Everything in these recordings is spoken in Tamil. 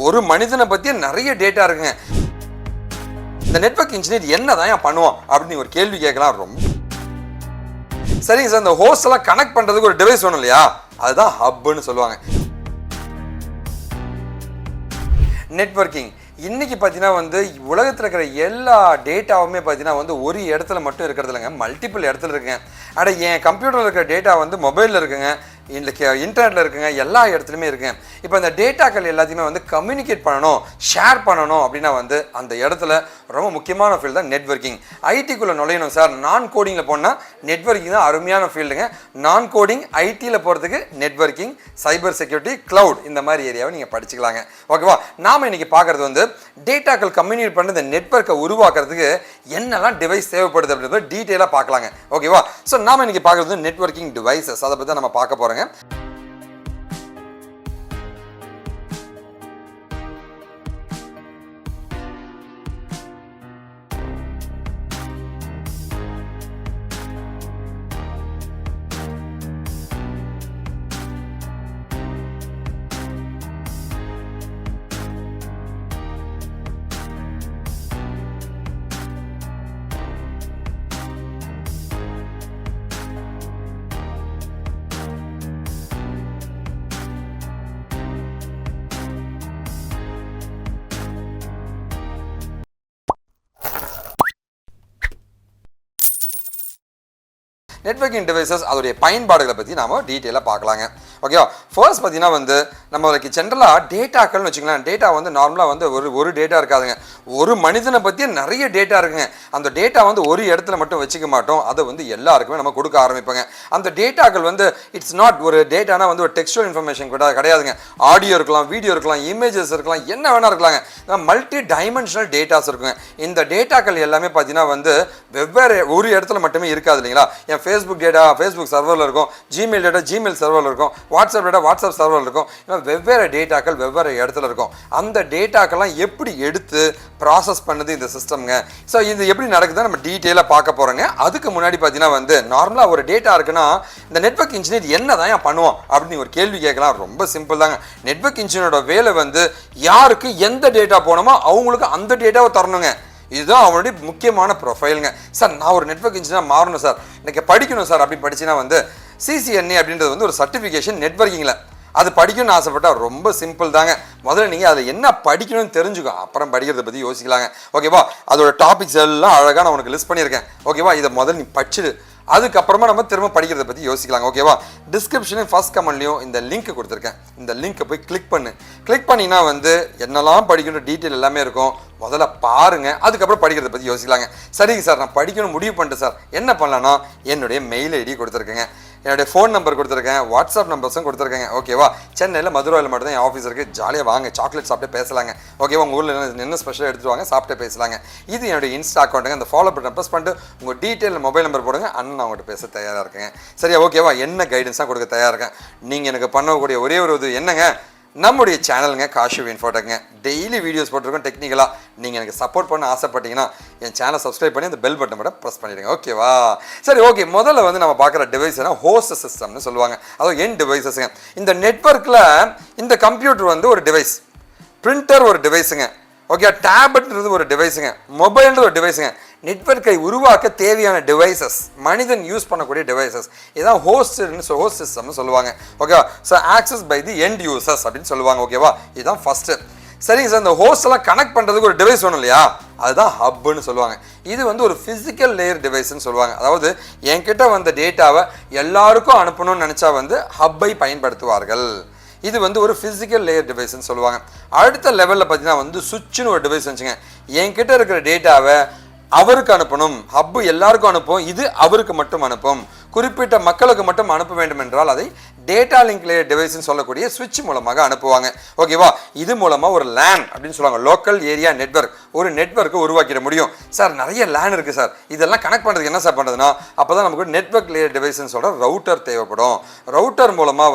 ஒரு மனிதனை பத்தி நிறைய டேட்டா இருக்குங்க. இந்த நெட்வொர்க் இன்ஜினியர் என்னதான் பண்ணுவான் அப்படின்னு ஒரு கேள்வி கேட்கலாம். ரொம்ப சரிங்க சார், இந்த ஹோஸ்ட் எல்லாம் கனெக்ட் பண்றதுக்கு ஒரு டிவைஸ் வேணும் இல்லையா, அதுதான் ஹப்னு சொல்லுவாங்க. நெட்வொர்க்கிங் இன்னைக்கு பார்த்தீங்கன்னா உலகத்தில் இருக்கிற எல்லா டேட்டாவுமே பார்த்தீங்கன்னா ஒரு இடத்துல மட்டும் இருக்கிறது இல்லைங்க, மல்டிபிள் இடத்துல இருக்குங்க. அட என் கம்ப்யூட்டரில் இருக்கிற டேட்டா மொபைலில் இருக்குங்க, இன்டர்நெட்டில் இருக்குங்க, எல்லா இடத்துலையுமே இருக்குங்க. இப்போ இந்த டேட்டாக்கள் எல்லாத்தையுமே கம்யூனிகேட் பண்ணணும், ஷேர் பண்ணணும் அப்படின்னா அந்த இடத்துல ரொம்ப முக்கியமான ஃபீல்டு தான் நெட்வொர்க்கிங். ஐடிக்குள்ளே நுழையணும் சார், நான் கோடிங்கில் போனால் நெட்வொர்க்கிங் தான் அருமையான ஃபீல்டுங்க. நான் கோடிங் ஐடியில் போகிறதுக்கு நெட்வொர்க்கிங், சைபர் செக்யூரிட்டி, கிளவுட் இந்த மாதிரி ஏரியாவை நீங்கள் படிச்சுக்கலாங்க. ஓகேவா, நாம் இன்னைக்கு பார்க்குறது டேட்டாக்கள் கம்யூனிகேட் பண்ண இந்த நெட்வொர்க்கை உருவாக்குறதுக்கு என்னெல்லாம் டிவைஸ் தேவைப்படுது அப்படின்றத டீட்டெயிலாக பார்க்கலாங்க. ஓகேவா, ஸோ நாம் இன்னைக்கு பார்க்குறது நெட்வொர்க்கிங் டிவைசஸ், அதை பற்றி நம்ம பார்க்க போகிறோங்க. நெட்வொர்க்கிங் டிவைசஸ் அதோடைய பயன்பாடுகளை பற்றி நாம் டீட்டெயிலாக பார்க்கலாங்க. ஓகேவா, ஃபர்ஸ்ட் பார்த்தீங்கன்னா நம்மளுக்கு ஜென்ரலாக டேட்டாக்கள்னு வச்சுக்கலாம். டேட்டா நார்மலாக ஒரு டேட்டா இருக்காதுங்க, ஒரு மனிதனை பற்றிய நிறைய டேட்டா இருக்குங்க. அந்த டேட்டா ஒரு இடத்துல மட்டும் வச்சுக்க மாட்டோம், அதை எல்லாருக்குமே நம்ம கொடுக்க ஆரம்பிப்போங்க. அந்த டேட்டாக்கள் இட்ஸ் நாட் ஒரு டேட்டானா ஒரு டெக்ஸ்டுவல் இன்ஃபர்மேஷன் கூட கிடையாதுங்க. ஆடியோ இருக்கலாம், வீடியோ இருக்கலாம், இமேஜஸ் இருக்கலாம், என்ன வேணா இருக்கலாங்க. மல்டி டைமென்ஷனல் டேட்டாஸ் இருக்குங்க. இந்த டேட்டாக்கள் எல்லாமே பார்த்தீங்கன்னா வெவ்வேறு ஒரு இடத்துல மட்டுமே இருக்காது இல்லைங்களா. என் ஃபேஸ்புக் டேட்டா ஃபேஸ்புக் சர்வரில் இருக்கும், ஜிமெயில் டேட்டா ஜிமெயில் சர்வரில் இருக்கும், வாட்ஸ்அப் டேட்டா வாட்ஸ்அப் சர்வரில் இருக்கும். வெவ்வேறு டேட்டாக்கள் வெவ்வேறு இடத்துல இருக்கும். அந்த டேட்டாக்கெல்லாம் எப்படி எடுத்து ப்ராசஸ் பண்ணுது இந்த சிஸ்டம்ங்க. ஸோ இது எப்படி நடக்குதுன்னு நம்ம டீட்டெயிலாக பார்க்க போகிறோங்க. அதுக்கு முன்னாடி பார்த்தீங்கன்னா நார்மலாக ஒரு டேட்டா இருக்குன்னா இந்த நெட்வொர்க் இன்ஜினியர் என்னதான் பண்ணுவான் அப்படின்னு ஒரு கேள்வி கேட்கலாம். ரொம்ப சிம்பிள் தாங்க. நெட்வொர்க் இன்ஜினியரோட வேலை யாருக்கு எந்த டேட்டா போனோமோ அவங்களுக்கு அந்த டேட்டாவை தரணுங்க. இதுதான் அவனுடைய முக்கியமான ப்ரொஃபைலுங்க. சார் நான் ஒரு நெட்வொர்க் இன்ஜினியர் மாறணும் சார், எனக்கு படிக்கணும் சார் அப்படின்னு படிச்சுன்னா சிசிஎன்ஏ அப்படின்றது ஒரு சர்டிஃபிகேஷன் நெட்வொர்க்கிங்கில். அது படிக்கணும்னு ஆசைப்பட்டா ரொம்ப சிம்பிள் தாங்க. முதல்ல நீங்கள் அதில் என்ன படிக்கணும்னு தெரிஞ்சுக்கோ, அப்புறம் படிக்கிறத பற்றி யோசிக்கலாங்க. ஓகேவா, அதோட டாபிக்ஸ் எல்லாம் அழகாக நான் உனக்கு லிஸ்ட் பண்ணியிருக்கேன். ஓகேவா, இதை முதல்ல நீ படிச்சுடு, அதுக்கப்புறமா நம்ம திரும்ப படிக்கிறத பற்றி யோசிக்கலாங்க. ஓகேவா, டிஸ்கிரிப்ஷனையும் ஃபர்ஸ்ட் கமெண்ட்லையும் இந்த லிங்க் கொடுத்துருக்கேன். இந்த லிங்க்கை போய் கிளிக் பண்ணிங்கன்னா என்னெல்லாம் படிக்கணும் டீட்டெயில் எல்லாமே இருக்கும். முதல்ல பாருங்க, அதுக்கப்புறம் படிக்கிறத பற்றி யோசிக்கலாங்க. சரிங்க சார், நான் படிக்கணும் முடிவு பண்ணிட்டு சார் என்ன பண்ணலான்னா என்னுடைய மெயில் ஐடி கொடுத்துருக்கேங்க, என்னுடைய ஃபோன் நம்பர் கொடுத்துருக்கேன், வாட்ஸ்அப் நம்பர்ஸும் கொடுத்துருக்கேங்க. ஓகேவா, சென்னையில் மதுரவாயில் மட்டும் தான் என் ஆஃபீஸ் இருக்குது. ஜாலியாக வாங்க, சாக்லேட் சாப்பிட்டு பேசலாங்க. ஓகேவா, உங்கள் ஊரில் என்ன ஸ்பெஷலாக எடுத்துட்டு வாங்க, சாப்பிட்டு பேசலாங்க. இது என்னுடைய இன்ஸ்டா அக்கௌண்ட்டுங்க. அந்த ஃபாலோ பட்டன் ப்ரெஸ் பண்ணிட்டு உங்கள் டீட்டெயில் மொபைல் நம்பர் போடுங்க, அண்ணன் நான் உங்கள்கிட்ட பேச தயாராக இருக்கேங்க. சரியா, ஓகேவா, என்ன கைடன்ஸாக கொடுக்க தயாராக இருக்கேன். நீங்கள் எனக்கு பண்ணக்கூடிய ஒரே ஒரு இது என்னங்க, நம்முடைய சேனலுங்க KaaShiv InfoTechங்க. டெய்லி வீடியோஸ் போட்டிருக்கோம் டெக்னிக்கலாக. நீங்கள் எனக்கு சப்போர்ட் பண்ண ஆசைப்பட்டீங்கன்னா என் சேனல் சப்ஸ்கிரைப் பண்ணி அந்த பெல் பட்டன் மட்டும் ப்ரெஸ் பண்ணிடுங்க. ஓகேவா, சரி ஓகே. முதல்ல நம்ம பார்க்குற டிவைஸ்னா ஹோஸ்ட் சிஸ்டம்னு சொல்லுவாங்க. அதாவது என் டிவைசஸுங்க. இந்த நெட்வொர்க்கில் இந்த கம்ப்யூட்டர் ஒரு டிவைஸ், பிரிண்டர் ஒரு டிவைஸுங்க. ஓகே, டேப்லெட்ன்றது ஒரு டிவைஸுங்க, மொபைல்ன்றது ஒரு டிவைஸுங்க. நெட்வொர்க்கை உருவாக்க தேவையான டிவைசஸ், மனிதன் யூஸ் பண்ணக்கூடிய டிவைசஸ், இதான் ஹோஸ்ட் சிஸ்டம்னு சொல்லுவாங்க. ஓகேவா, so access by the end users அப்படின்னு சொல்லுவாங்க. ஓகேவா, இதுதான் ஃபர்ஸ்ட்டு. சரிங்க சார், இந்த ஹோஸ்ட் எல்லாம் கனெக்ட் பண்ணுறதுக்கு ஒரு டிவைஸ் வேணும் இல்லையா, அதுதான் ஹப்னு சொல்லுவாங்க. இது ஒரு ஃபிசிக்கல் லேயர் டிவைஸ்ன்னு சொல்லுவாங்க. அதாவது என்கிட்ட வந்த டேட்டாவை எல்லாருக்கும் அனுப்பணும்னு நினச்சா ஹப்பை பயன்படுத்துவார்கள். இது ஒரு ஃபிசிக்கல் லேயர் டிவைஸ்ன்னு சொல்லுவாங்க. அடுத்த லெவலில் பார்த்தீங்கன்னா சுவிட்ச்னு ஒரு டிவைஸ் வச்சுங்க. என்கிட்ட இருக்கிற டேட்டாவை அவருக்கு அனுப்பணும், ஹப்பு எல்லாருக்கும் அனுப்பும், இது அவருக்கு மட்டும் அனுப்பும். குறிப்பிட்ட மக்களுக்கு மட்டும் அனுப்ப வேண்டும் என்றால் அதை டேட்டா லிங்க் லேயர் டிவைஸ்ன்னு சொல்லக்கூடிய சுவிட்ச் மூலமாக அனுப்புவாங்க. ஓகேவா, இது மூலமாக ஒரு லேன் அப்படின்னு சொல்லுவாங்க, லோக்கல் ஏரியா நெட்வொர்க், ஒரு நெட்வொர்க்கை உருவாக்கிட முடியும். சார் நிறைய லேன் இருக்குது சார், இதெல்லாம் கனெக்ட் பண்ணுறதுக்கு என்ன சார் பண்ணுறதுன்னா அப்போ தான் நமக்கு நெட்வொர்க் லேயர் டிவைஸ்ன்னு சொல்கிற ரவுட்டர் தேவைப்படும். ரவுட்டர் மூலமாக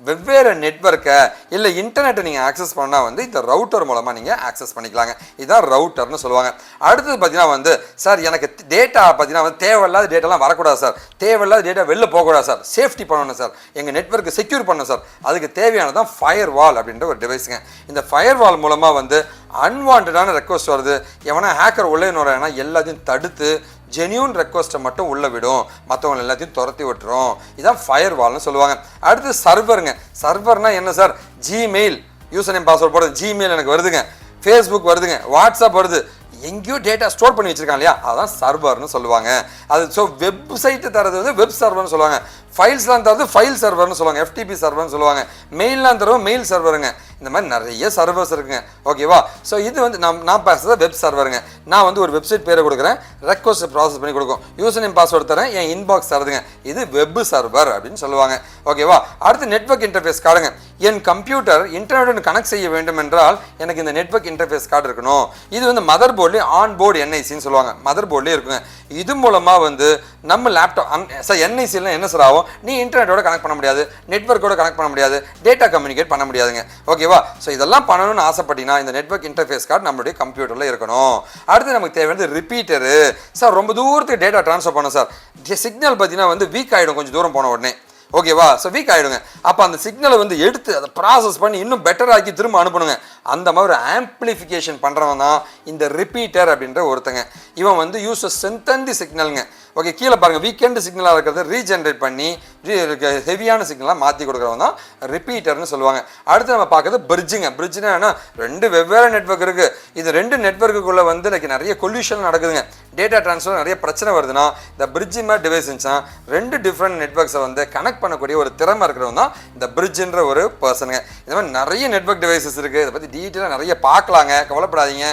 வெவ்வேறு நெட்வொர்க்கை இல்லை இன்டர்நெட்டை நீங்கள் ஆக்சஸ் பண்ணால் வந்து இந்த ரவுட்டர் மூலமாக நீங்கள் ஆக்சஸ் பண்ணிக்கலாங்க. இதுதான் ரவுட்டர்னு சொல்லுவாங்க. அடுத்தது பார்த்தீங்கன்னா வந்து சார் எனக்கு டேட்டா பார்த்தீங்கன்னா வந்து தேவையில்லாத டேட்டாலாம் வரக்கூடாது சார், தேவையில்லாத டேட்டா வெளில போகக்கூடாது சார், சேஃப்டி பண்ணணும் சார், எங்கள் நெட்வொர்க்கு செக்யூர் பண்ணணும் சார், அதுக்கு தேவையானதான் ஃபயர் வால் அப்படின்ற ஒரு டிவைஸுங்க. இந்த ஃபயர் வால் மூலமாக வந்து அன்வான்டான ரெக்வஸ்ட் வருது, எவனா ஹேக்கர் உள்ளே வரானா எல்லாத்தையும் தடுத்து ஜென்யூன் ரெக்வஸ்ட்டை மட்டும் உள்ள விடும், மற்றவங்க எல்லாத்தையும் துரத்தி விட்டுரும். இதான் ஃபயர் வால்னு சொல்லுவாங்க. அடுத்து சர்வருங்க. சர்வர்னா என்ன sir? Gmail user name password போடுறது, ஜிமெயில் எனக்கு வருதுங்க, ஃபேஸ்புக் வருதுங்க, வாட்ஸ்அப் வருது, எங்கேயோ டேட்டா ஸ்டோர் பண்ணி வச்சிருக்காங்க இல்லையா, அதான் சர்வர்னு சொல்லுவாங்க. அது ஸோ வெப்சைட்டு தரது வந்து வெப் சர்வர்னு சொல்லுவாங்க. ஃபைல்ஸ்லாம் தரது ஃபைல் சர்வர்னு சொல்லுவாங்க, FTP சர்வர்னு சொல்லுவாங்க. மெயில்லாம் தரவும் மெயில் சர்வருங்க. இந்த மாதிரி நிறைய சர்வர்ஸ் இருக்குங்க. ஓகேவா? ஸோ இது வந்து நான் பேசுறது வெப் சர்வருங்க. நான் வந்து ஒரு வெப்சைட் பேரை கொடுக்குறேன், ரெக்வஸ்ட் ப்ராசஸ் பண்ணி கொடுக்கும், யூசர் நேம் பாஸ்வேர்டு தரேன், என் இன்பாக்ஸ் தருதுங்க, இது வெப் சர்வர் அப்படின்னு சொல்லுவாங்க. ஓகேவா? அடுத்து நெட்வொர்க் இன்டர்ஃபேஸ் கார்டுங்க. என் கம்ப்யூட்டர் இன்டர்நெட்டுடன் கனெக்ட் செய்ய வேண்டும் என்றால் எனக்கு இந்த நெட்வொர்க் இன்டர்ஃபேஸ் கார்டு இருக்கணும். இது வந்து மதர் போர்ட்லேயே ஆன் போர்டு NICன்னு சொல்லுவாங்க, மதர் போர்ட்லேயே இருக்குங்க. இது மூலமாக வந்து நம்ம லேப்டாப் சார் NICலாம் என்ன சார் ஆகும், நீ இன்டர்நெட்டோட கனெக்ட் பண்ண முடியாது, நெட்வொர்க்கோட கனெக்ட் பண்ண முடியாது, டேட்டா கம்யூனிகேட் பண்ண முடியாதுங்க. ஓகேவா? ஸோ இதெல்லாம் பண்ணணும்னு ஆசைப்பட்டீங்கன்னா இந்த நெட்வொர்க் இன்டர்ஃபேஸ் கார்டு நம்மளுடைய கம்ப்யூட்டரில் இருக்கணும். அடுத்து நமக்கு தேவையானது ரிப்பீட்டரு. சார் ரொம்ப தூரத்துக்கு டேட்டா ட்ரான்ஸ்ஃபர் பண்ணணும் சார், சிக்னல் பார்த்தீங்கன்னா வந்து வீக் ஆகிடும் கொஞ்சம் தூரம் போன உடனே. ஓகேவா? ஸோ வீக் ஆகிடுங்க. அப்போ அந்த சிக்னலை வந்து எடுத்து அதை ப்ராசஸ் பண்ணி இன்னும் பெட்டர் ஆக்கி திரும்ப அனுப்பணுங்க. அந்த மாதிரி ஒரு ஆம்பிளிஃபிகேஷன் பண்ணுறவன் தான் இந்த ரிப்பீட்டர் அப்படின்ற ஒருத்தங்க. இவன் வந்து யூஸ் ஸ்ட்ரென்தன் தி சிக்னலுங்க. ஓகே, கீழே பாருங்கள், வீக்கெண்டு சிக்னலாக இருக்கிறத ரீஜென்ரேட் பண்ணி ஹெவியான சிக்னலாக மாற்றி கொடுக்குறவங்க தான் ரிப்பீட்டர்னு சொல்லுவாங்க. அடுத்து நம்ம பார்க்குறது பிரிட்ஜுங்க. பிரிட்ஜுனா என்ன, ரெண்டு வெவ்வேறு நெட்வொர்க் இருக்குது, இது ரெண்டு நெட்வொர்க்குள்ளே வந்து எனக்கு நிறைய கொல்யூஷன் நடக்குதுங்க, டேட்டா ட்ரான்ஸ்ஃபர் நிறைய பிரச்சனை வருதுன்னா இந்த பிரிட்ஜ் மாதிரி டிவைஸ் இருந்துச்சுன்னா ரெண்டு டிஃப்ரெண்ட் நெட்வொர்க்ஸை வந்து கனெக்ட் பண்ணக்கூடிய ஒரு திறமை இருக்கிறவங்க தான் இந்த பிரிட்ஜுன்ற ஒரு பர்சனுங்க. இந்த மாதிரி நிறைய நெட்வொர்க் டிவைசஸ் இருக்குது, இதை பற்றி டீட்டெயிலாக நிறைய பார்க்கலாங்க, கவலைப்படாதீங்க.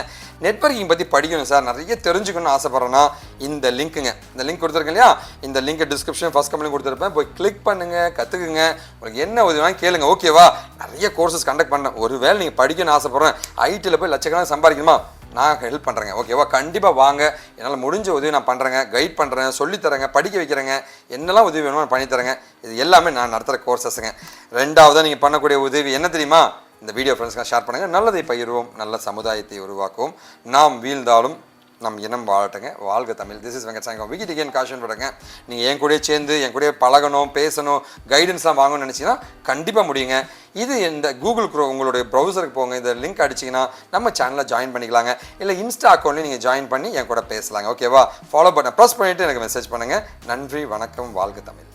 நெட்வொர்க்கிங் பற்றி படிக்கணும் சார், நிறைய தெரிஞ்சுக்கணும்னு ஆசைப்பட்றேன்னா இந்த லிங்க்குங்க, இந்த லிங்க் கொடுத்துருக்கேன் இல்லையா, இந்த லிங்க் டிஸ்கிரிப்ஷன் ஃபர்ஸ்ட் கமெண்ட் கொடுத்துருப்பேன், போய் கிளிக் பண்ணுங்கள், கற்றுக்குங்க, உங்களுக்கு என்ன உதவி வேணாலும் கேளுங்க. ஓகேவா? நிறைய கோர்சஸ் கண்டக்ட் பண்ணேன், ஒருவேளை நீங்கள் படிக்கணும்னு ஆசைப்பட்றேன், ஐடியில் போய் லட்சக்கணக்காக சம்பாதிக்கணுமா, நான் ஹெல்ப் பண்ணுறேங்க. ஓகேவா? கண்டிப்பாக வாங்க, என்னால் முடிஞ்ச உதவி நான் பண்ணுறேங்க, கைட் பண்ணுறேன், சொல்லித்தரேங்க, படிக்க வைக்கிறேங்க, என்னெல்லாம் உதவி வேணுமோ நான் பண்ணித்தரேங்க. இது எல்லாமே நான் நடத்துகிற கோர்சஸுங்க. ரெண்டாவதாக நீங்கள் பண்ணக்கூடிய உதவி என்ன தெரியுமா, இந்த வீடியோ ஃப்ரெண்ட்ஸ்க்கு ஷேர் பண்ணுங்கள். நல்லதை பகிர்வோம், நல்ல சமுதாயத்தை உருவாக்குவோம், நாம் வீழ்ந்தாலும் நம் இனம் வாழட்டுங்க. வாழ்க Tamil. This is Venkat. Wicked again caution படுங்க. நீங்கள் என் கூட சேர்ந்து என் கூட பழகணும், பேசணும், கைடன்ஸ்லாம் வாங்கணும்னு நினச்சிங்கன்னா கண்டிப்பாக முடியுங்க. இது இந்த கூகுள் க்ரோ உங்களுடைய ப்ரௌசருக்கு போங்க, இந்த லிங்க் அடிச்சிங்கன்னா நம்ம சேனலில் ஜாயின் பண்ணிக்கலாங்க. இல்லை இன்ஸ்டா அக்கௌண்ட்லேயும் நீங்கள் ஜாயின் பண்ணி என் கூட பேசலாங்க. ஓகேவா? ஃபாலோ பண்ண ப்ரெஸ் பண்ணிவிட்டு எனக்கு மெசேஜ் பண்ணுங்கள். நன்றி, வணக்கம், வாழ்க தமிழ்.